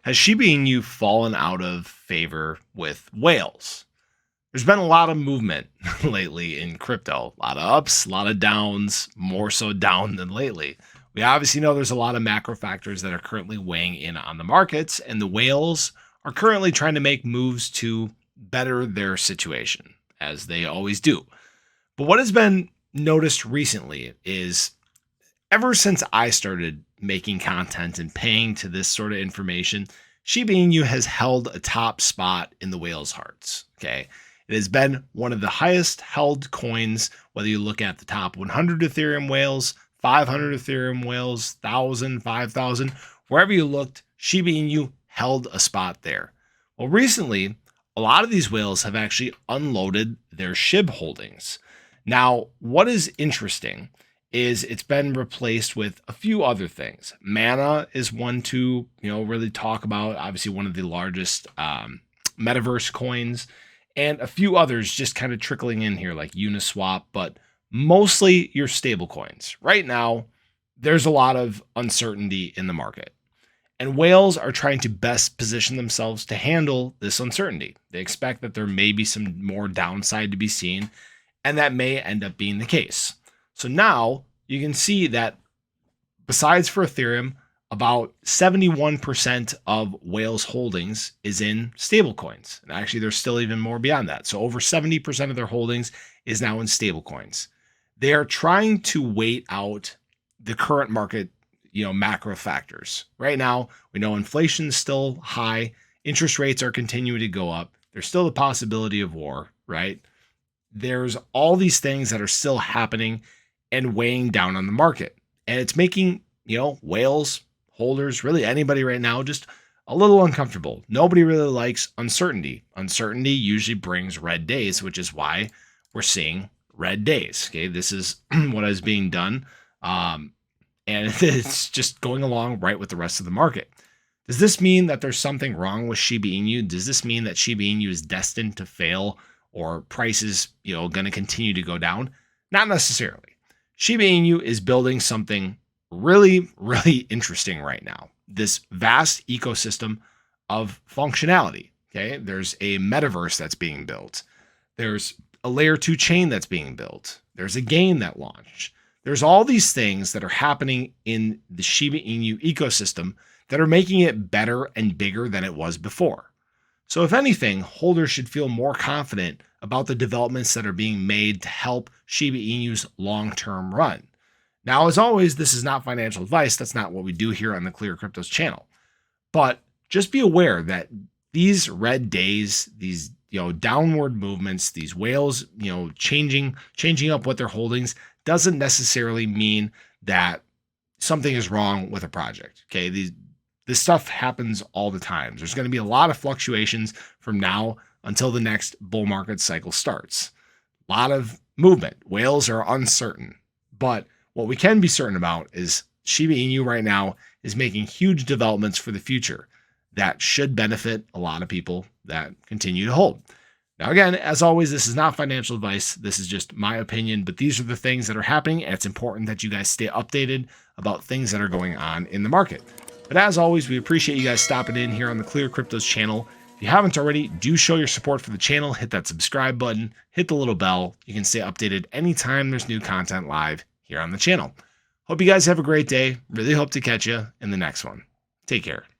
Has Shiba Inu fallen out of favor with whales? There's been a lot of movement lately in crypto. A lot of ups, a lot of downs, more so down than lately. We obviously know there's a lot of macro factors that are currently weighing in on the markets, and the whales are currently trying to make moves to better their situation, as they always do. But what has been noticed recently is ever since I started making content and paying to this sort of information, Shiba Inu has held a top spot in the whales' hearts. Okay. It has been one of the highest held coins, whether you look at the top 100 Ethereum whales, 500 Ethereum whales, 1,000, 5,000, wherever you looked, Shiba Inu held a spot there. Well, recently, a lot of these whales have actually unloaded their SHIB holdings. Now, what is interesting is it's been replaced with a few other things. Mana is one to, really talk about, obviously one of the largest metaverse coins, and a few others just kind of trickling in here like Uniswap, but mostly your stable coins. Right now, there's a lot of uncertainty in the market. And whales are trying to best position themselves to handle this uncertainty. They expect that there may be some more downside to be seen, and that may end up being the case. So now you can see that besides for Ethereum, about 71% of whales holdings is in stablecoins. And actually, there's still even more beyond that. So over 70% of their holdings is now in stablecoins. They are trying to wait out the current market, macro factors. Right now, we know inflation's still high. Interest rates are continuing to go up. There's still the possibility of war, right? There's all these things that are still happening and weighing down on the market. And it's making, whales holders, really anybody right now, just a little uncomfortable. Nobody really likes uncertainty. Uncertainty usually brings red days, which is why we're seeing red days. Okay. This is what is being done. And it's just going along right with the rest of the market. Does this mean that there's something wrong with Shiba Inu? Does this mean that Shiba Inu is destined to fail or prices, going to continue to go down? Not necessarily. Shiba Inu is building something really, really interesting right now. This vast ecosystem of functionality. Okay. There's a metaverse that's being built. There's a layer 2 chain that's being built. There's a game that launched. There's all these things that are happening in the Shiba Inu ecosystem that are making it better and bigger than it was before. So if anything, holders should feel more confident about the developments that are being made to help Shiba Inu's long-term run. Now, as always, this is not financial advice. That's not what we do here on the ClearCryptos channel. But just be aware that these red days, these downward movements, these whales, changing up what their holdings doesn't necessarily mean that something is wrong with a project. Okay, this stuff happens all the time. There's going to be a lot of fluctuations from now until the next bull market cycle starts. A lot of movement. Whales are uncertain, but what we can be certain about is Shiba Inu right now is making huge developments for the future that should benefit a lot of people that continue to hold. Now, again, as always, this is not financial advice. This is just my opinion, but these are the things that are happening, and it's important that you guys stay updated about things that are going on in the market. But as always, we appreciate you guys stopping in here on the ClearCryptos channel. If you haven't already, do show your support for the channel. Hit that subscribe button, hit the little bell. You can stay updated anytime there's new content live here on the channel. Hope you guys have a great day. Really hope to catch you in the next one. Take care.